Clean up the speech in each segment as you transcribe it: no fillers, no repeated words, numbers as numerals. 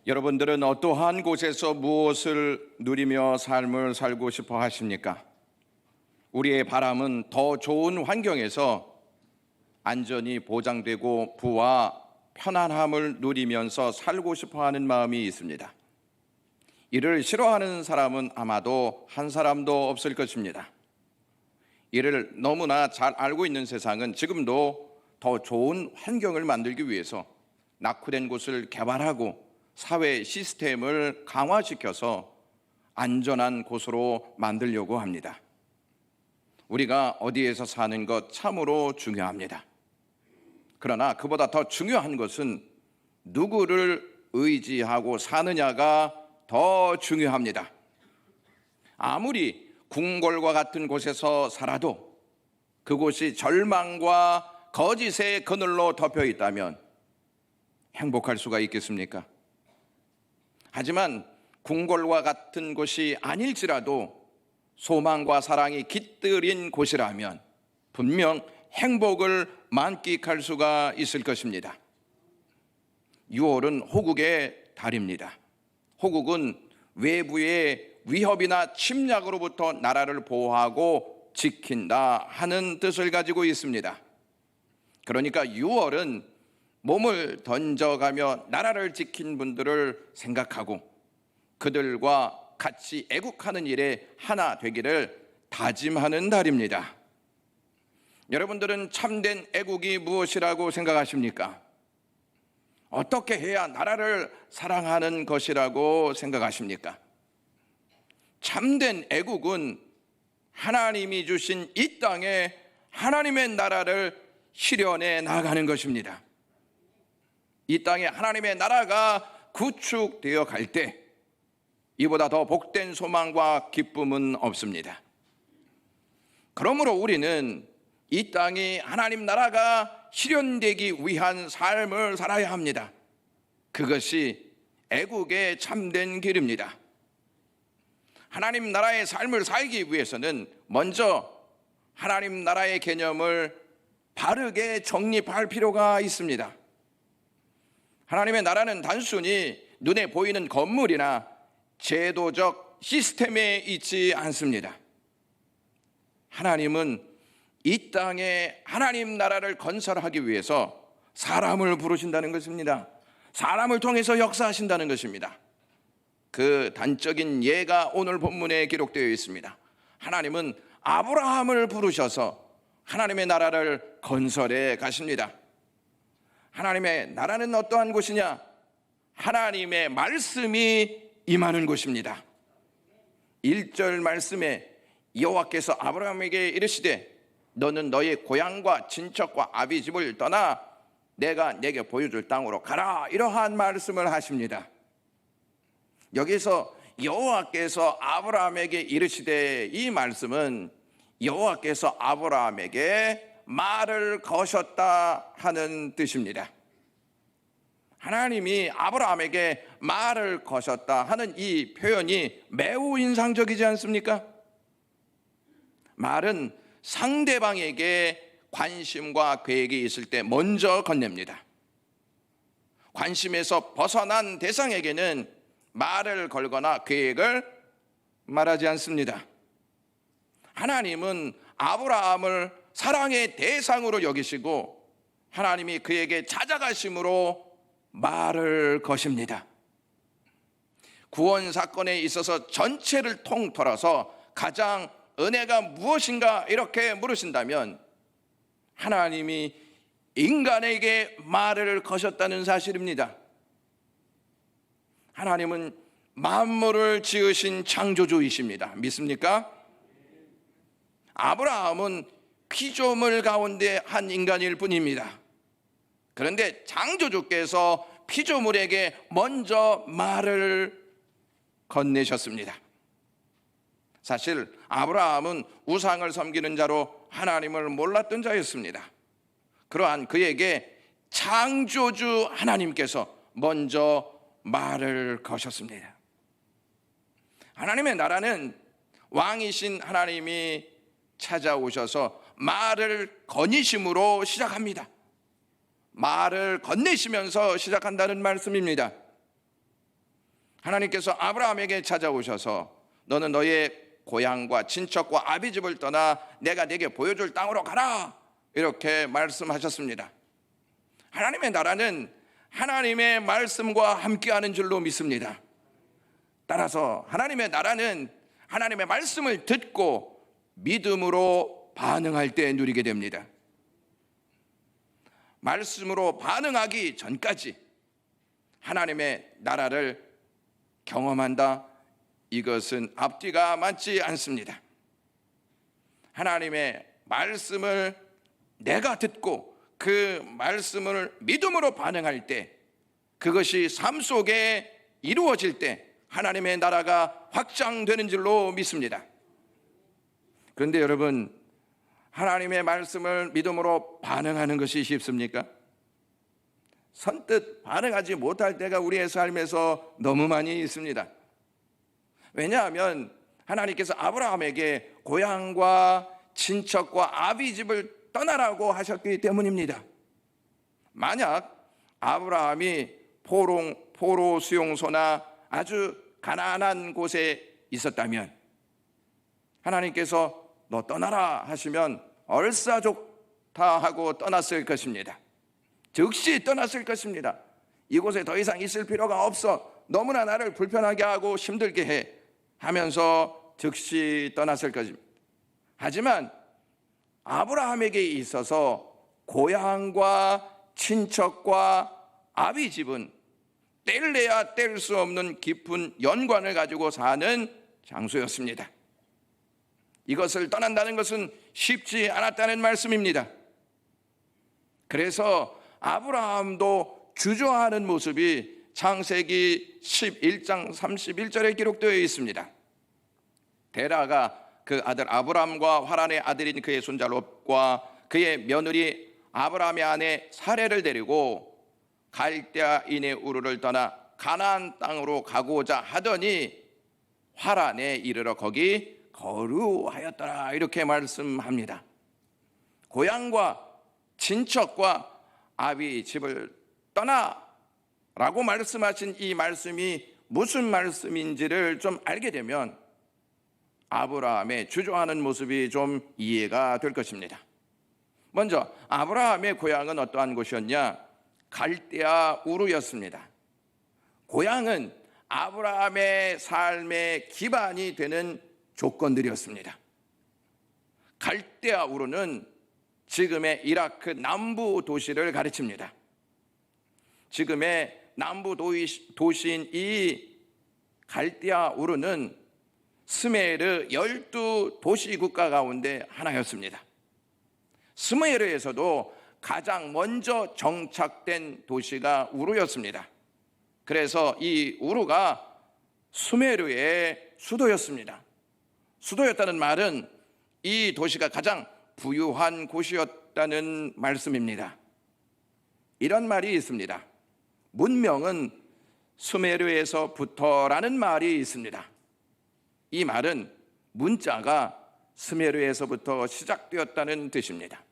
여러분들은 어떠한 곳에서 무엇을 누리며 삶을 살고 싶어 하십니까? 우리의 바람은 더 좋은 환경에서 안전이 보장되고 부와 편안함을 누리면서 살고 싶어 하는 마음이 있습니다. 이를 싫어하는 사람은 아마도 한 사람도 없을 것입니다. 이를 너무나 잘 알고 있는 세상은 지금도 더 좋은 환경을 만들기 위해서 낙후된 곳을 개발하고 사회 시스템을 강화시켜서 안전한 곳으로 만들려고 합니다. 우리가 어디에서 사는 것 참으로 중요합니다. 그러나 그보다 더 중요한 것은 누구를 의지하고 사느냐가 더 중요합니다. 아무리 궁궐과 같은 곳에서 살아도 그곳이 절망과 거짓의 그늘로 덮여 있다면 행복할 수가 있겠습니까? 하지만 궁궐과 같은 곳이 아닐지라도 소망과 사랑이 깃들인 곳이라면 분명 행복을 만끽할 수가 있을 것입니다. 6월은 호국의 달입니다. 호국은 외부의 위협이나 침략으로부터 나라를 보호하고 지킨다 하는 뜻을 가지고 있습니다. 그러니까 6월은 몸을 던져가며 나라를 지킨 분들을 생각하고 그들과 같이 애국하는 일에 하나 되기를 다짐하는 달입니다. 여러분들은 참된 애국이 무엇이라고 생각하십니까? 어떻게 해야 나라를 사랑하는 것이라고 생각하십니까? 참된 애국은 하나님이 주신 이 땅에 하나님의 나라를 실현해 나가는 것입니다. 이 땅에 하나님의 나라가 구축되어 갈 때 이보다 더 복된 소망과 기쁨은 없습니다. 그러므로 우리는 이 땅이 하나님 나라가 실현되기 위한 삶을 살아야 합니다. 그것이 애국의 참된 길입니다. 하나님 나라의 삶을 살기 위해서는 먼저 하나님 나라의 개념을 바르게 정립할 필요가 있습니다. 하나님의 나라는 단순히 눈에 보이는 건물이나 제도적 시스템에 있지 않습니다. 하나님은 이 땅에 하나님 나라를 건설하기 위해서 사람을 부르신다는 것입니다. 사람을 통해서 역사하신다는 것입니다. 그 단적인 예가 오늘 본문에 기록되어 있습니다. 하나님은 아브라함을 부르셔서 하나님의 나라를 건설해 가십니다. 하나님의 나라는 어떠한 곳이냐? 하나님의 말씀이 임하는 곳입니다. 1절 말씀에 여호와께서 아브라함에게 이르시되 너는 너의 고향과 친척과 아비 집을 떠나 내가 내게 보여줄 땅으로 가라, 이러한 말씀을 하십니다. 여기서 여호와께서 아브라함에게 이르시되, 이 말씀은 여호와께서 아브라함에게 말을 거셨다 하는 뜻입니다. 하나님이 아브라함에게 말을 거셨다 하는 이 표현이 매우 인상적이지 않습니까? 말은 상대방에게 관심과 계획이 있을 때 먼저 건넵니다. 관심에서 벗어난 대상에게는 말을 걸거나 계획을 말하지 않습니다. 하나님은 아브라함을 사랑의 대상으로 여기시고 하나님이 그에게 찾아가심으로 말을 거십니다. 구원 사건에 있어서 전체를 통틀어서 가장 은혜가 무엇인가 이렇게 물으신다면 하나님이 인간에게 말을 거셨다는 사실입니다. 하나님은 만물을 지으신 창조주이십니다. 믿습니까? 아브라함은 피조물 가운데 한 인간일 뿐입니다. 그런데 창조주께서 피조물에게 먼저 말을 건네셨습니다. 사실 아브라함은 우상을 섬기는 자로 하나님을 몰랐던 자였습니다. 그러한 그에게 창조주 하나님께서 먼저 말을 거셨습니다. 하나님의 나라는 왕이신 하나님이 찾아오셔서 말을 거니심으로 시작합니다. 말을 건네시면서 시작한다는 말씀입니다. 하나님께서 아브라함에게 찾아오셔서 너는 너의 고향과 친척과 아비집을 떠나 내가 네게 보여줄 땅으로 가라, 이렇게 말씀하셨습니다. 하나님의 나라는 하나님의 말씀과 함께하는 줄로 믿습니다. 따라서 하나님의 나라는 하나님의 말씀을 듣고 믿음으로 반응할 때 누리게 됩니다. 말씀으로 반응하기 전까지 하나님의 나라를 경험한다, 이것은 앞뒤가 맞지 않습니다. 하나님의 말씀을 내가 듣고 그 말씀을 믿음으로 반응할 때, 그것이 삶 속에 이루어질 때 하나님의 나라가 확장되는 줄로 믿습니다. 그런데 여러분, 하나님의 말씀을 믿음으로 반응하는 것이 쉽습니까? 선뜻 반응하지 못할 때가 우리의 삶에서 너무 많이 있습니다. 왜냐하면 하나님께서 아브라함에게 고향과 친척과 아비집을 떠나라고 하셨기 때문입니다. 만약 아브라함이 포로 수용소나 아주 가난한 곳에 있었다면 하나님께서 너 떠나라 하시면 얼싸좋다 하고 떠났을 것입니다. 즉시 떠났을 것입니다. 이곳에 더 이상 있을 필요가 없어, 너무나 나를 불편하게 하고 힘들게 해 하면서 즉시 떠났을 것입니다. 하지만 아브라함에게 있어서 고향과 친척과 아비집은 뗄래야 뗄 수 없는 깊은 연관을 가지고 사는 장소였습니다. 이것을 떠난다는 것은 쉽지 않았다는 말씀입니다. 그래서 아브라함도 주저하는 모습이 창세기 11장 31절에 기록되어 있습니다. 데라가 그 아들 아브람과 화란의 아들인 그의 손자 롯과 그의 며느리 아브람의 아내 사레를 데리고 갈대아인의 우르를 떠나 가나안 땅으로 가고자 하더니 화란에 이르러 거기 거류하였더라, 이렇게 말씀합니다. 고향과 친척과 아비 집을 떠나라고 말씀하신 이 말씀이 무슨 말씀인지를 좀 알게 되면 아브라함의 주저하는 모습이 좀 이해가 될 것입니다. 먼저 아브라함의 고향은 어떠한 곳이었냐? 갈대아 우르였습니다. 고향은 아브라함의 삶의 기반이 되는 조건들이었습니다. 갈대아 우르는 지금의 이라크 남부 도시를 가리킵니다. 지금의 남부 도시인 이 갈대아 우르는 스메르 12도시 국가 가운데 하나였습니다. 스메르에서도 가장 먼저 정착된 도시가 우르였습니다. 그래서 이 우르가 수메르의 수도였습니다. 수도였다는 말은 이 도시가 가장 부유한 곳이었다는 말씀입니다. 이런 말이 있습니다. 문명은 수메르에서부터라는 말이 있습니다. 이 말은 문자가 스메르에서부터 시작되었다는 뜻입니다.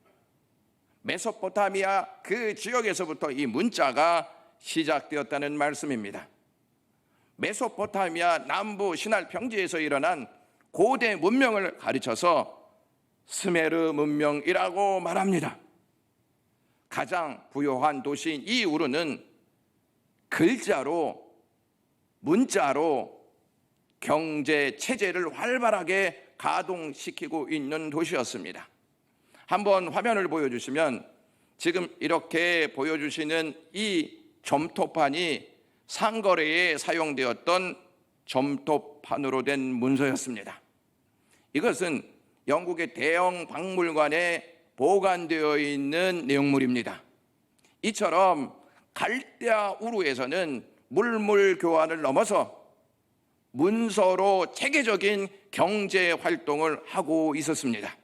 메소포타미아 그 지역에서부터 이 문자가 시작되었다는 말씀입니다. 메소포타미아 남부 시날 평지에서 일어난 고대 문명을 가르쳐서 스메르 문명이라고 말합니다. 가장 부유한 도시인 이 우르는 글자로, 문자로 경제 체제를 활발하게 가동시키고 있는 도시였습니다. 한번 화면을 보여주시면 지금 이렇게 보여주시는 이 점토판이 상거래에 사용되었던 점토판으로 된 문서였습니다. 이것은 영국의 대형 박물관에 보관되어 있는 내용물입니다. 이처럼 갈대아 우르에서는 물물 교환을 넘어서 문서로 체계적인 경제 활동을 하고 있었습니다.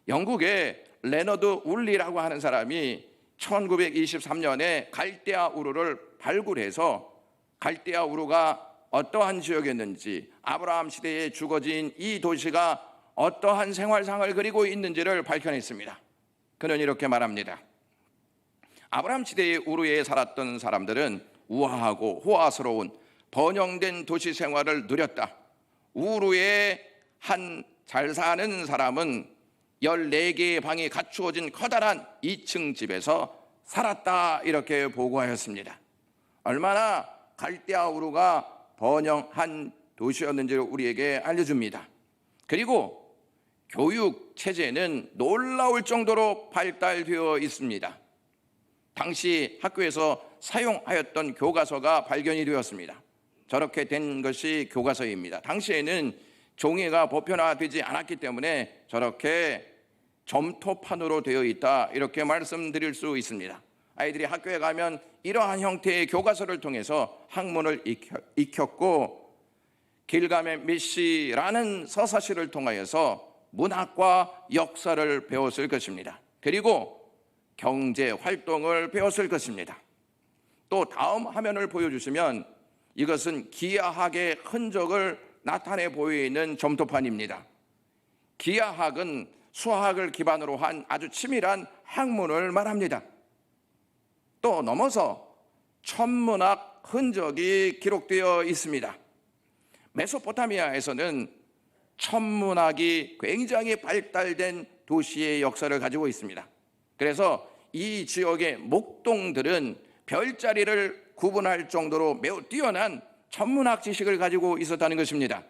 영국의 레너드 울리라고 하는 사람이 1923년에 갈대아 우르를 발굴해서 갈대아 우르가 어떠한 지역이었는지, 아브라함 시대에 주거지인 이 도시가 어떠한 생활상을 그리고 있는지를 밝혀냈습니다. 그는 이렇게 말합니다. 아브라함 시대의 우르에 살았던 사람들은 우아하고 호화스러운 번영된 도시 생활을 누렸다. 우르의 한 잘 사는 사람은 14개의 방이 갖추어진 커다란 2층 집에서 살았다, 이렇게 보고하였습니다. 얼마나 갈대아 우르가 번영한 도시였는지를 우리에게 알려줍니다. 그리고 교육 체제는 놀라울 정도로 발달되어 있습니다. 당시 학교에서 사용하였던 교과서가 발견이 되었습니다. 저렇게 된 것이 교과서입니다. 당시에는 종이가 보편화되지 않았기 때문에 저렇게 점토판으로 되어 있다, 이렇게 말씀드릴 수 있습니다. 아이들이 학교에 가면 이러한 형태의 교과서를 통해서 학문을 익혔고, 길가메시라는 서사시를 통하여서 문학과 역사를 배웠을 것입니다. 그리고 경제 활동을 배웠을 것입니다. 또 다음 화면을 보여주시면 이것은 기하학의 흔적을 나타내 보이는 점토판입니다. 기하학은 수학을 기반으로 한 아주 치밀한 학문을 말합니다. 또 넘어서 천문학 흔적이 기록되어 있습니다. 메소포타미아에서는 천문학이 굉장히 발달된 도시의 역사를 가지고 있습니다. 그래서 이 지역의 목동들은 별자리를 구분할 정도로 매우 뛰어난 천문학 지식을 가지고 있었다는 것입니다.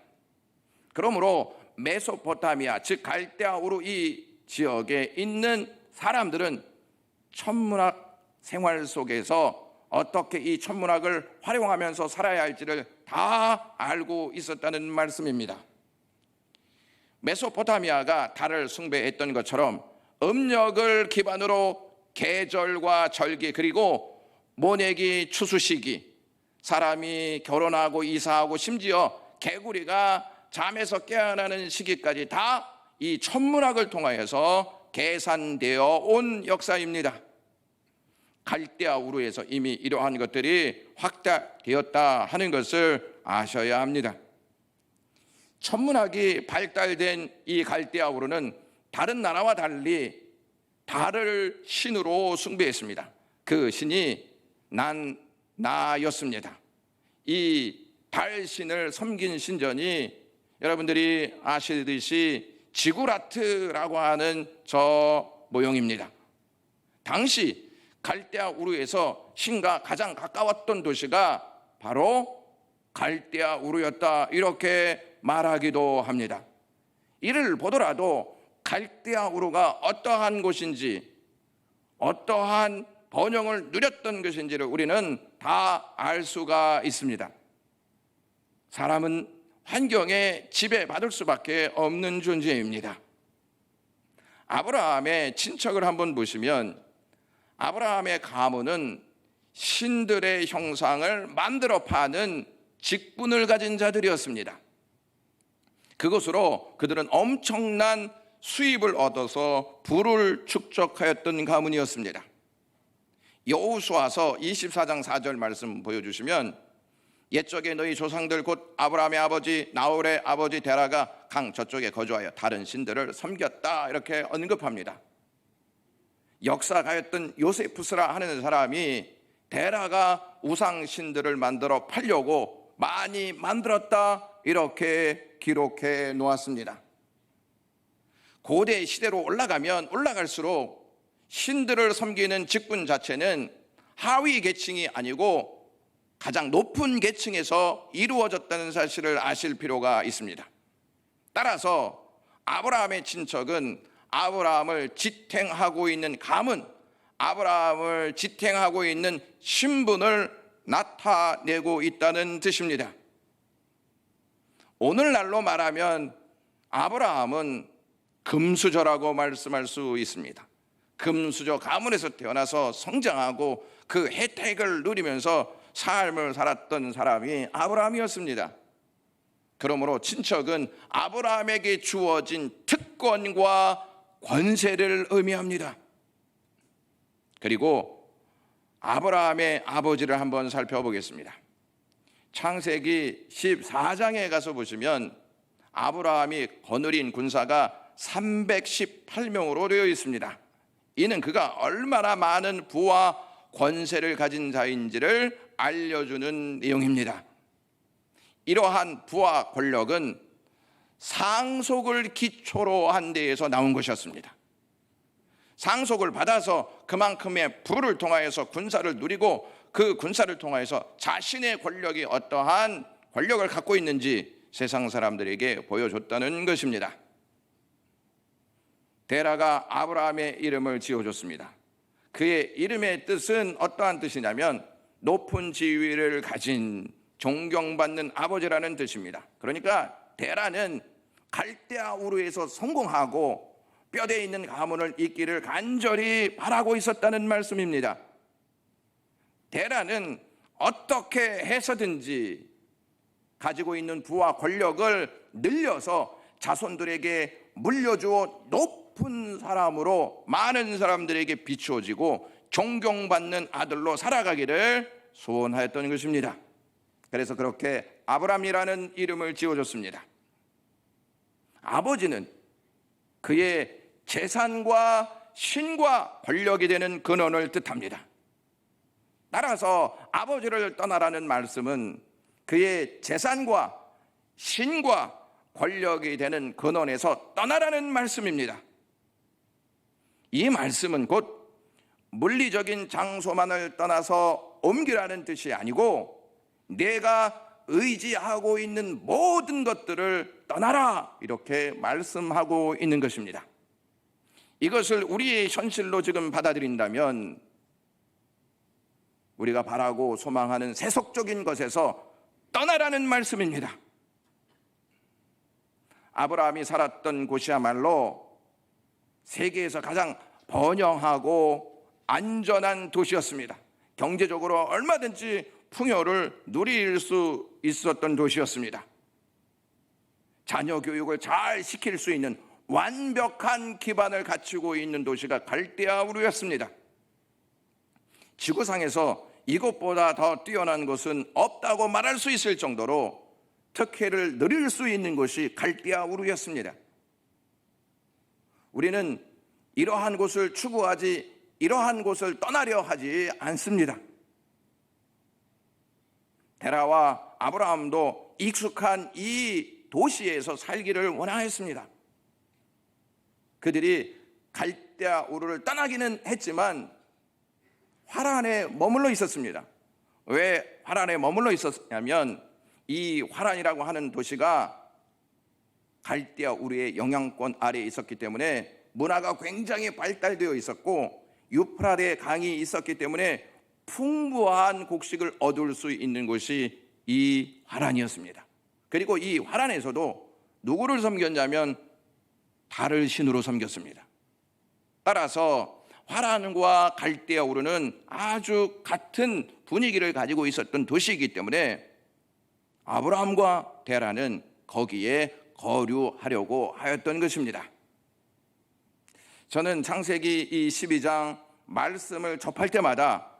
그러므로 메소포타미아, 즉 갈대아 우르 이 지역에 있는 사람들은 천문학 생활 속에서 어떻게 이 천문학을 활용하면서 살아야 할지를 다 알고 있었다는 말씀입니다. 메소포타미아가 달을 숭배했던 것처럼 음력을 기반으로 계절과 절기, 그리고 모내기 추수 시기, 사람이 결혼하고 이사하고 심지어 개구리가 잠에서 깨어나는 시기까지 다 이 천문학을 통하여서 계산되어 온 역사입니다. 갈대아 우르에서 이미 이러한 것들이 확대되었다 하는 것을 아셔야 합니다. 천문학이 발달된 이 갈대아 우르는 다른 나라와 달리 달을 신으로 숭배했습니다. 그 신이 나였습니다. 이 달신을 섬긴 신전이 여러분들이 아시듯이 지구라트라고 하는 저 모형입니다. 당시 갈대아 우르에서 신과 가장 가까웠던 도시가 바로 갈대아 우르였다, 이렇게 말하기도 합니다. 이를 보더라도 갈대아 우르가 어떠한 곳인지, 어떠한 번영을 누렸던 것인지를 우리는 다 알 수가 있습니다. 사람은 환경에 지배받을 수밖에 없는 존재입니다. 아브라함의 친척을 한번 보시면 아브라함의 가문은 신들의 형상을 만들어 파는 직분을 가진 자들이었습니다. 그것으로 그들은 엄청난 수입을 얻어서 부를 축적하였던 가문이었습니다. 여호수아서 24장 4절 말씀 보여주시면 옛적에 너희 조상들 곧 아브라함의 아버지 나홀의 아버지 데라가 강 저쪽에 거주하여 다른 신들을 섬겼다, 이렇게 언급합니다. 역사가였던 요세푸스라 하는 사람이 데라가 우상 신들을 만들어 팔려고 많이 만들었다, 이렇게 기록해 놓았습니다. 고대 시대로 올라가면 올라갈수록 신들을 섬기는 직분 자체는 하위 계층이 아니고 가장 높은 계층에서 이루어졌다는 사실을 아실 필요가 있습니다. 따라서 아브라함의 친척은 아브라함을 지탱하고 있는 가문, 아브라함을 지탱하고 있는 신분을 나타내고 있다는 뜻입니다. 오늘날로 말하면 아브라함은 금수저라고 말씀할 수 있습니다. 금수저 가문에서 태어나서 성장하고 그 혜택을 누리면서 삶을 살았던 사람이 아브라함이었습니다. 그러므로 친척은 아브라함에게 주어진 특권과 권세를 의미합니다. 그리고 아브라함의 아버지를 한번 살펴보겠습니다. 창세기 14장에 가서 보시면 아브라함이 거느린 군사가 318명으로 되어 있습니다. 이는 그가 얼마나 많은 부와 권세를 가진 자인지를 알려주는 내용입니다. 이러한 부와 권력은 상속을 기초로 한 데에서 나온 것이었습니다. 상속을 받아서 그만큼의 부를 통하여서 군사를 누리고 그 군사를 통하여서 자신의 권력이 어떠한 권력을 갖고 있는지 세상 사람들에게 보여줬다는 것입니다. 데라가 아브라함의 이름을 지어줬습니다. 그의 이름의 뜻은 어떠한 뜻이냐면 높은 지위를 가진 존경받는 아버지라는 뜻입니다. 그러니까 데라는 갈대아 우르에서 성공하고 뼈대에 있는 가문을 잇기를 간절히 바라고 있었다는 말씀입니다. 데라는 어떻게 해서든지 가지고 있는 부와 권력을 늘려서 자손들에게 물려주어 높은 사람으로 많은 사람들에게 비추어지고 존경받는 아들로 살아가기를 소원하였던 것입니다. 그래서 그렇게 아브람이라는 이름을 지어줬습니다. 아버지는 그의 재산과 신과 권력이 되는 근원을 뜻합니다. 따라서 아버지를 떠나라는 말씀은 그의 재산과 신과 권력이 되는 근원에서 떠나라는 말씀입니다. 이 말씀은 곧 물리적인 장소만을 떠나서 옮기라는 뜻이 아니고 내가 의지하고 있는 모든 것들을 떠나라 이렇게 말씀하고 있는 것입니다. 이것을 우리의 현실로 지금 받아들인다면 우리가 바라고 소망하는 세속적인 것에서 떠나라는 말씀입니다. 아브라함이 살았던 곳이야말로 세계에서 가장 번영하고 안전한 도시였습니다. 경제적으로 얼마든지 풍요를 누릴 수 있었던 도시였습니다. 자녀 교육을 잘 시킬 수 있는 완벽한 기반을 갖추고 있는 도시가 갈대아 우르였습니다. 지구상에서 이것보다 더 뛰어난 것은 없다고 말할 수 있을 정도로 특혜를 누릴 수 있는 곳이 갈대아 우르였습니다. 우리는 이러한 곳을 추구하지, 이러한 곳을 떠나려 하지 않습니다. 데라와 아브라함도 익숙한 이 도시에서 살기를 원하였습니다. 그들이 갈대아 우르를 떠나기는 했지만 화란에 머물러 있었습니다. 왜 화란에 머물러 있었냐면 이 화란이라고 하는 도시가 갈대아 우르의 영향권 아래에 있었기 때문에 문화가 굉장히 발달되어 있었고 유프라데 강이 있었기 때문에 풍부한 곡식을 얻을 수 있는 곳이 이 화란이었습니다. 그리고 이 화란에서도 누구를 섬겼냐면 달을 신으로 섬겼습니다. 따라서 화란과 갈대아 우르는 아주 같은 분위기를 가지고 있었던 도시이기 때문에 아브라함과 데라는 거기에 거류하려고 하였던 것입니다. 저는 창세기 이 12장 말씀을 접할 때마다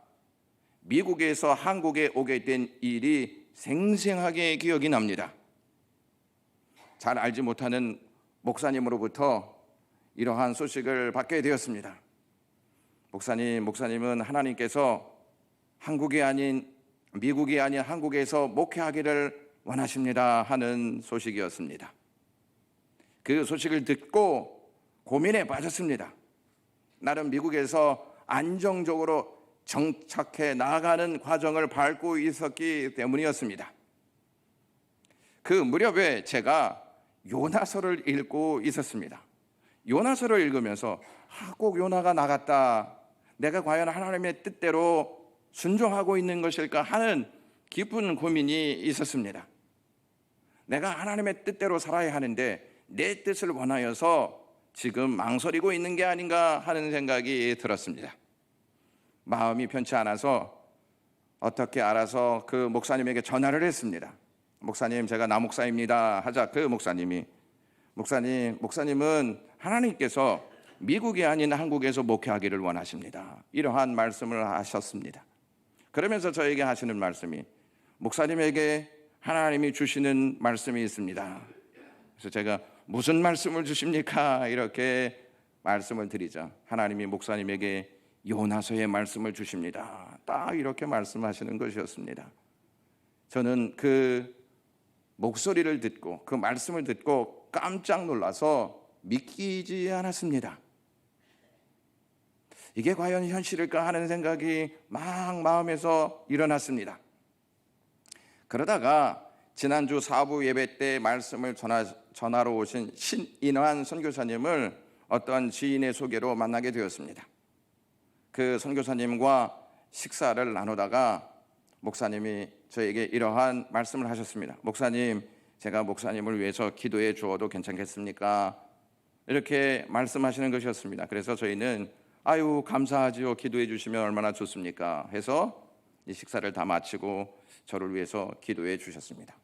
미국에서 한국에 오게 된 일이 생생하게 기억이 납니다. 잘 알지 못하는 목사님으로부터 이러한 소식을 받게 되었습니다. 목사님은 하나님께서 한국이 아닌 미국이 아닌 한국에서 목회하기를 원하십니다 하는 소식이었습니다. 그 소식을 듣고 고민에 빠졌습니다. 나는 미국에서 안정적으로 정착해 나아가는 과정을 밟고 있었기 때문이었습니다. 그 무렵에 제가 요나서를 읽고 있었습니다. 요나서를 읽으면서 꼭 요나가 나갔다. 내가 과연 하나님의 뜻대로 순종하고 있는 것일까 하는 깊은 고민이 있었습니다. 내가 하나님의 뜻대로 살아야 하는데 내 뜻을 원하여서 지금 망설이고 있는 게 아닌가 하는 생각이 들었습니다. 마음이 편치 않아서 어떻게 알아서 그 목사님에게 전화를 했습니다. 목사님, 제가 남목사입니다 하자 그 목사님은 하나님께서 미국이 아닌 한국에서 목회하기를 원하십니다. 이러한 말씀을 하셨습니다. 그러면서 저에게 하시는 말씀이 목사님에게 하나님이 주시는 말씀이 있습니다. 그래서 제가 무슨 말씀을 주십니까? 이렇게 말씀을 드리자 하나님이 목사님에게 요나서의 말씀을 주십니다. 딱 이렇게 말씀하시는 것이었습니다. 저는 그 목소리를 듣고 그 말씀을 듣고 깜짝 놀라서 믿기지 않았습니다. 이게 과연 현실일까 하는 생각이 막 마음에서 일어났습니다. 그러다가 지난주 사부 예배 때 말씀을 전하러 오신 신인환 선교사님을 어떤 지인의 소개로 만나게 되었습니다. 그 선교사님과 식사를 나누다가 목사님이 저에게 이러한 말씀을 하셨습니다. 목사님, 제가 목사님을 위해서 기도해 주어도 괜찮겠습니까? 이렇게 말씀하시는 것이었습니다. 그래서 저희는 아유 감사하지요, 기도해 주시면 얼마나 좋습니까 해서 이 식사를 다 마치고 저를 위해서 기도해 주셨습니다.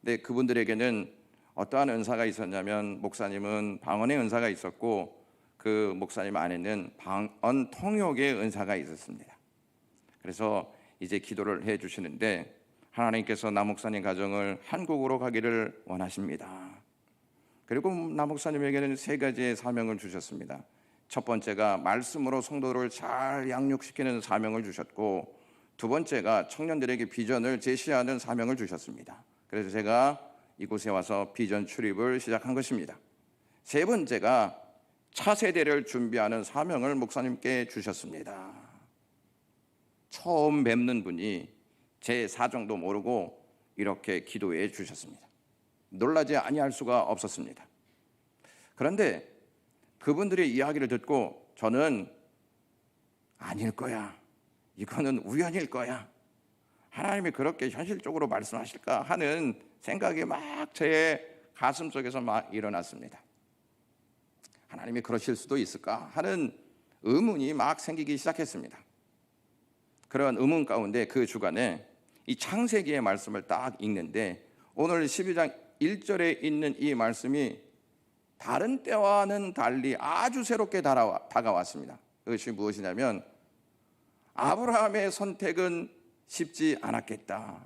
근데 그분들에게는 어떠한 은사가 있었냐면 목사님은 방언의 은사가 있었고 그 목사님 안에는 방언 통역의 은사가 있었습니다. 그래서 이제 기도를 해 주시는데 하나님께서 나 목사님 가정을 한국으로 가기를 원하십니다. 그리고 나 목사님에게는 3가지의 사명을 주셨습니다. 첫 번째가 말씀으로 성도를 잘 양육시키는 사명을 주셨고, 두 번째가 청년들에게 비전을 제시하는 사명을 주셨습니다. 그래서 제가 이곳에 와서 비전 출입을 시작한 것입니다. 세 번째가 차세대를 준비하는 사명을 목사님께 주셨습니다. 처음 뵙는 분이 제 사정도 모르고 이렇게 기도해 주셨습니다. 놀라지 아니할 수가 없었습니다. 그런데 그분들의 이야기를 듣고 저는 아닐 거야, 이거는 우연일 거야, 하나님이 그렇게 현실적으로 말씀하실까 하는 생각이 막 제 가슴 속에서 막 일어났습니다. 하나님이 그러실 수도 있을까 하는 의문이 막 생기기 시작했습니다. 그런 의문 가운데 그 주간에 이 창세기의 말씀을 딱 읽는데 오늘 12장 1절에 있는 이 말씀이 다른 때와는 달리 아주 새롭게 다가왔습니다. 그것이 무엇이냐면 아브라함의 선택은 쉽지 않았겠다,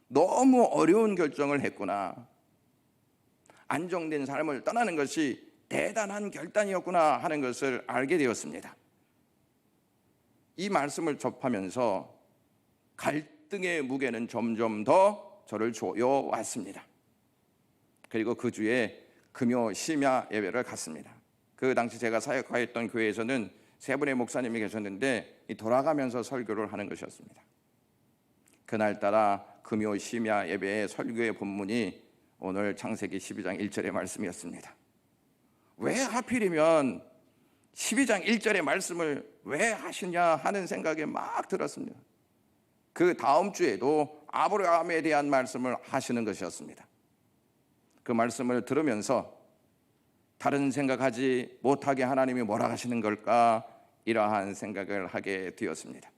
너무 어려운 결정을 했구나, 안정된 삶을 떠나는 것이 대단한 결단이었구나 하는 것을 알게 되었습니다. 이 말씀을 접하면서 갈등의 무게는 점점 더 저를 조여왔습니다. 그리고 그 주에 금요 심야 예배를 갔습니다. 그 당시 제가 사역하였던 교회에서는 3분의 목사님이 계셨는데 돌아가면서 설교를 하는 것이었습니다. 그날따라 금요 심야 예배의 설교의 본문이 오늘 창세기 12장 1절의 말씀이었습니다. 왜 하필이면 12장 1절의 말씀을 왜 하시냐 하는 생각이 막 들었습니다. 그 다음 주에도 아브라함에 대한 말씀을 하시는 것이었습니다. 그 말씀을 들으면서 다른 생각하지 못하게 하나님이 뭐라 하시는 걸까, 이러한 생각을 하게 되었습니다.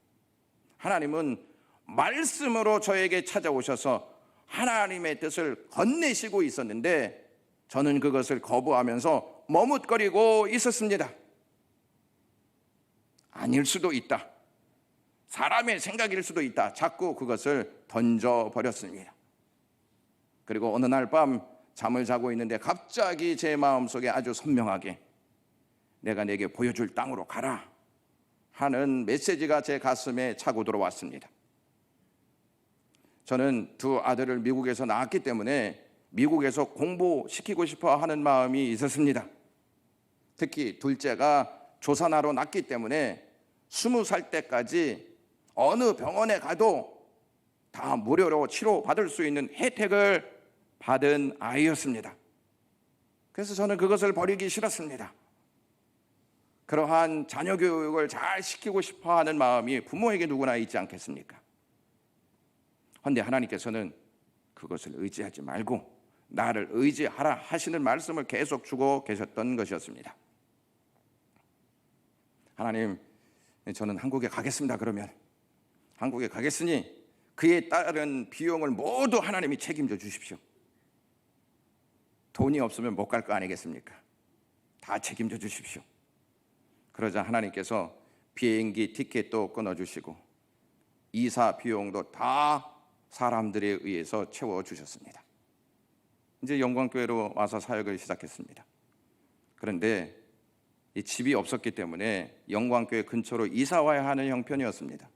하나님은 말씀으로 저에게 찾아오셔서 하나님의 뜻을 건네시고 있었는데 저는 그것을 거부하면서 머뭇거리고 있었습니다. 아닐 수도 있다, 사람의 생각일 수도 있다, 자꾸 그것을 던져버렸습니다. 그리고 어느 날 밤 잠을 자고 있는데 갑자기 제 마음속에 아주 선명하게 내가 내게 보여줄 땅으로 가라 하는 메시지가 제 가슴에 차고 들어왔습니다. 저는 2 아들을 미국에서 낳았기 때문에 미국에서 공부시키고 싶어 하는 마음이 있었습니다. 특히 둘째가 조산아로 낳기 때문에 20살 때까지 어느 병원에 가도 다 무료로 치료받을 수 있는 혜택을 받은 아이였습니다. 그래서 저는 그것을 버리기 싫었습니다. 그러한 자녀 교육을 잘 시키고 싶어 하는 마음이 부모에게 누구나 있지 않겠습니까? 그런데 하나님께서는 그것을 의지하지 말고 나를 의지하라 하시는 말씀을 계속 주고 계셨던 것이었습니다. 하나님, 저는 한국에 가겠습니다. 그러면 한국에 가겠으니 그에 따른 비용을 모두 하나님이 책임져 주십시오. 돈이 없으면 못 갈 거 아니겠습니까? 다 책임져 주십시오. 그러자 하나님께서 비행기 티켓도 끊어주시고 이사 비용도 다 사람들에 의해서 채워주셨습니다. 이제 영광교회로 와서 사역을 시작했습니다. 그런데 이 집이 없었기 때문에 영광교회 근처로 이사 와야 하는 형편이었습니다.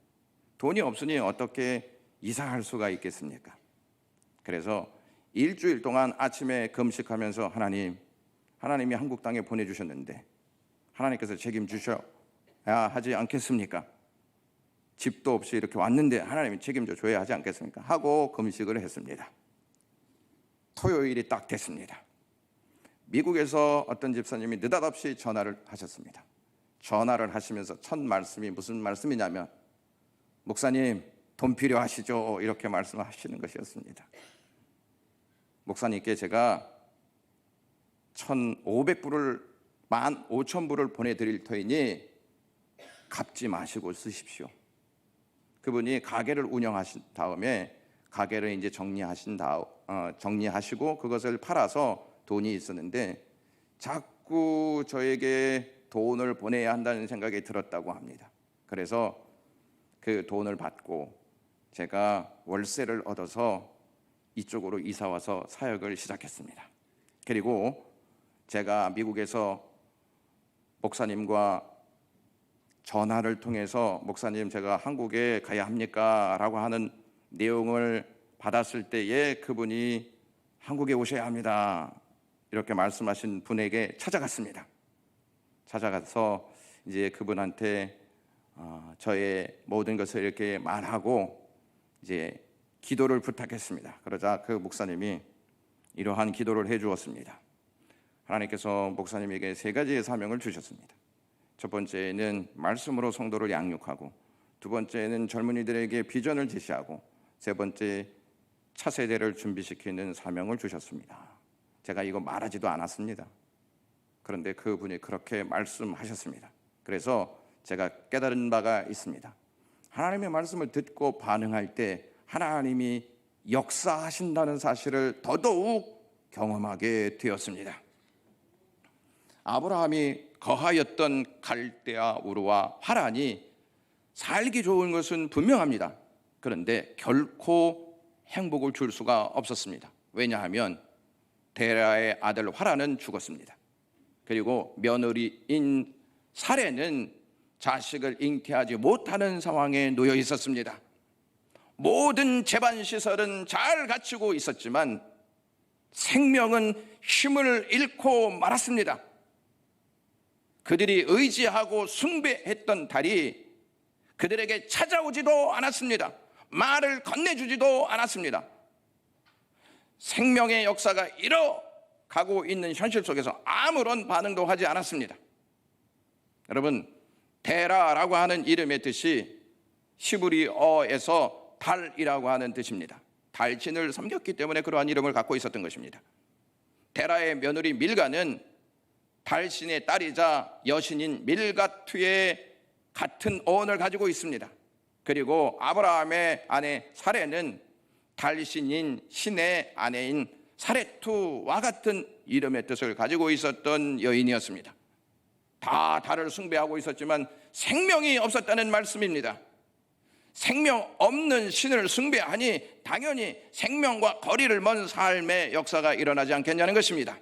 돈이 없으니 어떻게 이사할 수가 있겠습니까? 그래서 일주일 동안 아침에 금식하면서 하나님이 한국 땅에 보내주셨는데 하나님께서 책임주셔야 하지 않겠습니까? 집도 없이 이렇게 왔는데 하나님이 책임져 줘야 하지 않겠습니까? 하고 금식을 했습니다. 토요일이 딱 됐습니다. 미국에서 어떤 집사님이 느닷없이 전화를 하셨습니다. 전화를 하시면서 첫 말씀이 무슨 말씀이냐면, 목사님 돈 필요하시죠? 이렇게 말씀하시는 것이었습니다. 목사님께 제가 1,500불을 15,000불을 보내드릴 터이니 갚지 마시고 쓰십시오. 그분이 가게를 운영하신 다음에 가게를 이제 정리하시고 그것을 팔아서 돈이 있었는데 자꾸 저에게 돈을 보내야 한다는 생각이 들었다고 합니다. 그래서 그 돈을 받고 제가 월세를 얻어서 이쪽으로 이사 와서 사역을 시작했습니다. 그리고 제가 미국에서 목사님과 전화를 통해서 목사님 제가 한국에 가야 합니까? 라고 하는 내용을 받았을 때에 그분이 한국에 오셔야 합니다. 이렇게 말씀하신 분에게 찾아갔습니다. 찾아가서 이제 그분한테 저의 모든 것을 이렇게 말하고 이제 기도를 부탁했습니다. 그러자 그 목사님이 이러한 기도를 해 주었습니다. 하나님께서 목사님에게 3가지의 사명을 주셨습니다. 첫 번째는 말씀으로 성도를 양육하고, 두 번째는 젊은이들에게 비전을 제시하고, 세 번째 차세대를 준비시키는 사명을 주셨습니다. 제가 이거 말하지도 않았습니다. 그런데 그분이 그렇게 말씀하셨습니다. 그래서 제가 깨달은 바가 있습니다. 하나님의 말씀을 듣고 반응할 때 하나님이 역사하신다는 사실을 더더욱 경험하게 되었습니다. 아브라함이 거하였던 갈대아 우르와 하란이 살기 좋은 것은 분명합니다. 그런데 결코 행복을 줄 수가 없었습니다. 왜냐하면 데라의 아들 하란은 죽었습니다. 그리고 며느리인 사레는 자식을 잉태하지 못하는 상황에 놓여 있었습니다. 모든 재반 시설은 잘 갖추고 있었지만 생명은 힘을 잃고 말았습니다. 그들이 의지하고 숭배했던 달이 그들에게 찾아오지도 않았습니다. 말을 건네주지도 않았습니다. 생명의 역사가 이뤄가고 있는 현실 속에서 아무런 반응도 하지 않았습니다. 여러분, 데라라고 하는 이름의 뜻이 히브리어에서 달이라고 하는 뜻입니다. 달신을 섬겼기 때문에 그러한 이름을 갖고 있었던 것입니다. 데라의 며느리 밀가는 달신의 딸이자 여신인 밀가투의 같은 어원을 가지고 있습니다. 그리고 아브라함의 아내 사레는 달신인 신의 아내인 사레투와 같은 이름의 뜻을 가지고 있었던 여인이었습니다. 다 달을 숭배하고 있었지만 생명이 없었다는 말씀입니다. 생명 없는 신을 숭배하니 당연히 생명과 거리를 먼 삶의 역사가 일어나지 않겠냐는 것입니다.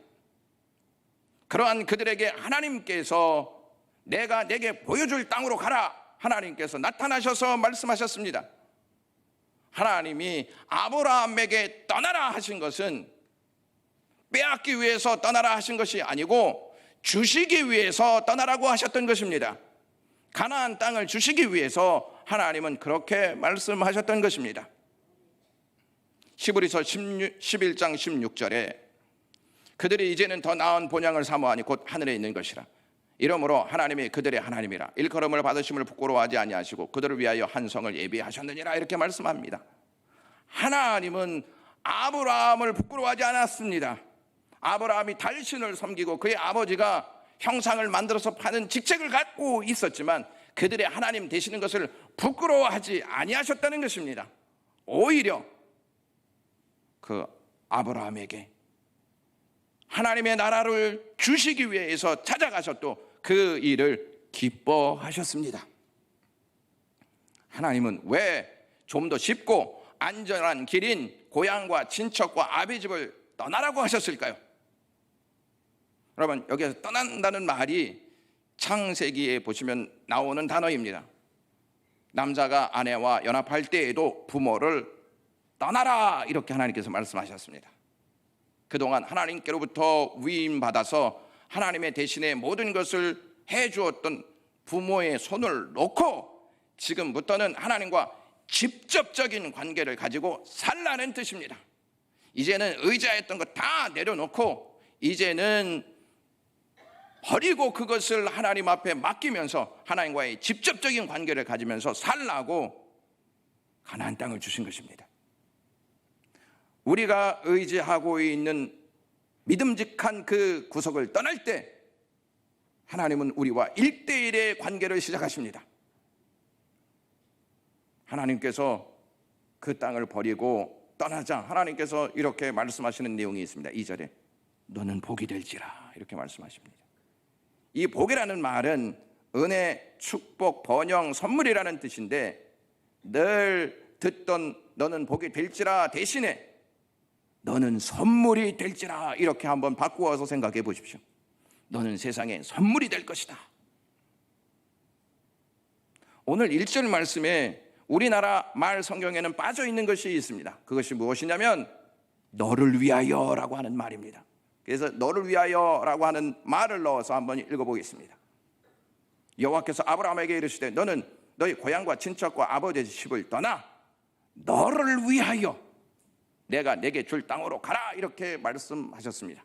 그러한 그들에게 하나님께서 내가 내게 보여줄 땅으로 가라, 하나님께서 나타나셔서 말씀하셨습니다. 하나님이 아브라함에게 떠나라 하신 것은 빼앗기 위해서 떠나라 하신 것이 아니고 주시기 위해서 떠나라고 하셨던 것입니다. 가나안 땅을 주시기 위해서 하나님은 그렇게 말씀하셨던 것입니다. 히브리서 11장 16절에 그들이 이제는 더 나은 본향을 사모하니 곧 하늘에 있는 것이라. 이러므로 하나님이 그들의 하나님이라. 일컬음을 받으심을 부끄러워하지 아니하시고 그들을 위하여 한 성을 예비하셨느니라. 이렇게 말씀합니다. 하나님은 아브라함을 부끄러워하지 않았습니다. 아브라함이 달신을 섬기고 그의 아버지가 형상을 만들어서 파는 직책을 갖고 있었지만 그들의 하나님 되시는 것을 부끄러워하지 아니하셨다는 것입니다. 오히려 그 아브라함에게 하나님의 나라를 주시기 위해서 찾아가셨고 그 일을 기뻐하셨습니다. 하나님은 왜 좀 더 쉽고 안전한 길인 고향과 친척과 아비집을 떠나라고 하셨을까요? 여러분, 여기서 떠난다는 말이 창세기에 보시면 나오는 단어입니다. 남자가 아내와 연합할 때에도 부모를 떠나라 이렇게 하나님께서 말씀하셨습니다. 그동안 하나님께로부터 위임받아서 하나님의 대신에 모든 것을 해주었던 부모의 손을 놓고 지금부터는 하나님과 직접적인 관계를 가지고 살라는 뜻입니다. 이제는 의지했던 것 다 내려놓고 이제는 버리고 그것을 하나님 앞에 맡기면서 하나님과의 직접적인 관계를 가지면서 살라고 가나안 땅을 주신 것입니다. 우리가 의지하고 있는 믿음직한 그 구석을 떠날 때 하나님은 우리와 1대1의 관계를 시작하십니다. 하나님께서 그 땅을 버리고 떠나자 하나님께서 이렇게 말씀하시는 내용이 있습니다. 2절에 너는 복이 될지라 이렇게 말씀하십니다. 이 복이라는 말은 은혜, 축복, 번영, 선물이라는 뜻인데 늘 듣던 너는 복이 될지라 대신에 너는 선물이 될지라 이렇게 한번 바꾸어서 생각해 보십시오. 너는 세상에 선물이 될 것이다. 오늘 1절 말씀에 우리나라 말 성경에는 빠져 있는 것이 있습니다. 그것이 무엇이냐면 너를 위하여라고 하는 말입니다. 그래서 너를 위하여라고 하는 말을 넣어서 한번 읽어보겠습니다. 여호와께서 아브라함에게 이르시되 너는 너희 고향과 친척과 아버지의 집을 떠나 너를 위하여 내가 내게 줄 땅으로 가라 이렇게 말씀하셨습니다.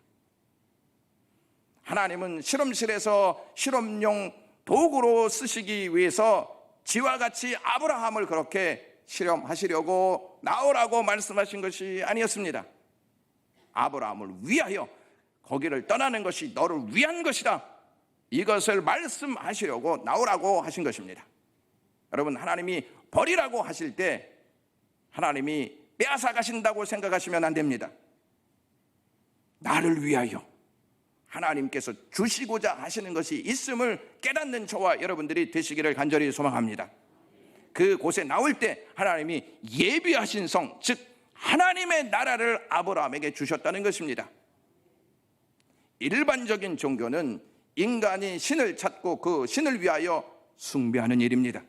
하나님은 실험실에서 실험용 도구로 쓰시기 위해서 지와 같이 아브라함을 그렇게 실험하시려고 나오라고 말씀하신 것이 아니었습니다. 아브라함을 위하여 거기를 떠나는 것이 너를 위한 것이다. 이것을 말씀하시려고 나오라고 하신 것입니다. 여러분, 하나님이 버리라고 하실 때 하나님이 빼앗아 가신다고 생각하시면 안 됩니다. 나를 위하여 하나님께서 주시고자 하시는 것이 있음을 깨닫는 저와 여러분들이 되시기를 간절히 소망합니다. 그곳에 나올 때 하나님이 예비하신 성, 즉 하나님의 나라를 아브라함에게 주셨다는 것입니다. 일반적인 종교는 인간이 신을 찾고 그 신을 위하여 숭배하는 일입니다.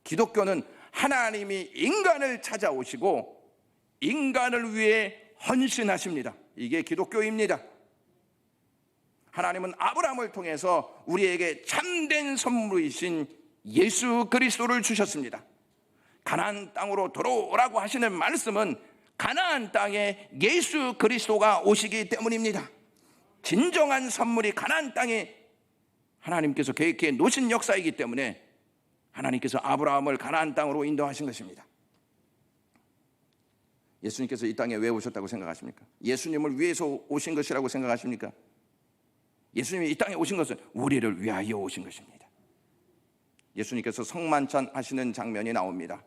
기독교는 하나님이 인간을 찾아오시고 인간을 위해 헌신하십니다. 이게 기독교입니다. 하나님은 아브라함을 통해서 우리에게 참된 선물이신 예수 그리스도를 주셨습니다. 가나안 땅으로 들어오라고 하시는 말씀은 가나안 땅에 예수 그리스도가 오시기 때문입니다. 진정한 선물이 가나안 땅에 하나님께서 계획해 놓으신 역사이기 때문에 하나님께서 아브라함을 가나안 땅으로 인도하신 것입니다. 예수님께서 이 땅에 왜 오셨다고 생각하십니까? 예수님을 위해서 오신 것이라고 생각하십니까? 예수님이 이 땅에 오신 것은 우리를 위하여 오신 것입니다. 예수님께서 성만찬 하시는 장면이 나옵니다.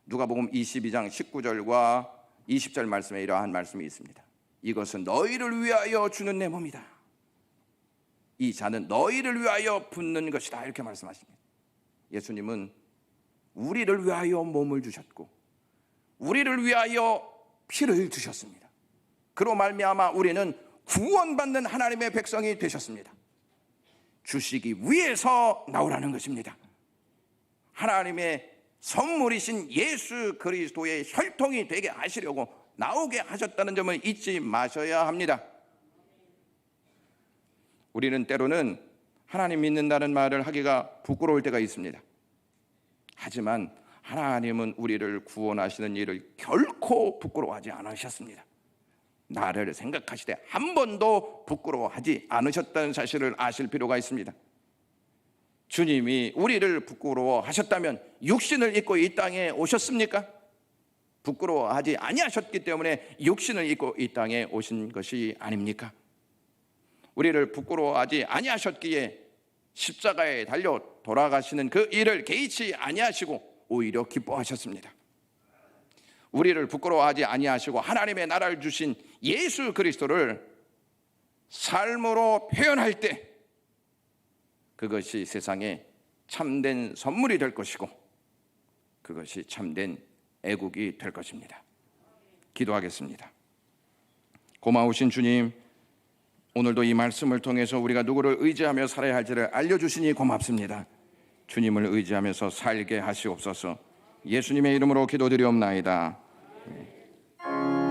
누가복음 22장 19절과 20절 말씀에 이러한 말씀이 있습니다. 이것은 너희를 위하여 주는 내 몸이다. 이 잔은 너희를 위하여 붓는 것이다. 이렇게 말씀하십니다. 예수님은 우리를 위하여 몸을 주셨고 우리를 위하여 피를 주셨습니다. 그로 말미암아 우리는 구원받는 하나님의 백성이 되셨습니다. 주시기 위해서 나오라는 것입니다. 하나님의 선물이신 예수 그리스도의 혈통이 되게 하시려고 나오게 하셨다는 점을 잊지 마셔야 합니다. 우리는 때로는 하나님 믿는다는 말을 하기가 부끄러울 때가 있습니다. 하지만 하나님은 우리를 구원하시는 일을 결코 부끄러워하지 않으셨습니다. 나를 생각하시되 한 번도 부끄러워하지 않으셨다는 사실을 아실 필요가 있습니다. 주님이 우리를 부끄러워하셨다면 육신을 입고 이 땅에 오셨습니까? 부끄러워하지 아니하셨기 때문에 육신을 입고 이 땅에 오신 것이 아닙니까? 우리를 부끄러워하지 아니하셨기에 십자가에 달려 돌아가시는 그 일을 개의치 아니하시고 오히려 기뻐하셨습니다. 우리를 부끄러워하지 아니하시고 하나님의 나라를 주신 예수 그리스도를 삶으로 표현할 때 그것이 세상에 참된 선물이 될 것이고 그것이 참된 애국이 될 것입니다. 기도하겠습니다. 고마우신 주님, 오늘도 이 말씀을 통해서 우리가 누구를 의지하며 살아야 할지를 알려주시니 고맙습니다. 주님을 의지하면서 살게 하시옵소서. 예수님의 이름으로 기도드리옵나이다.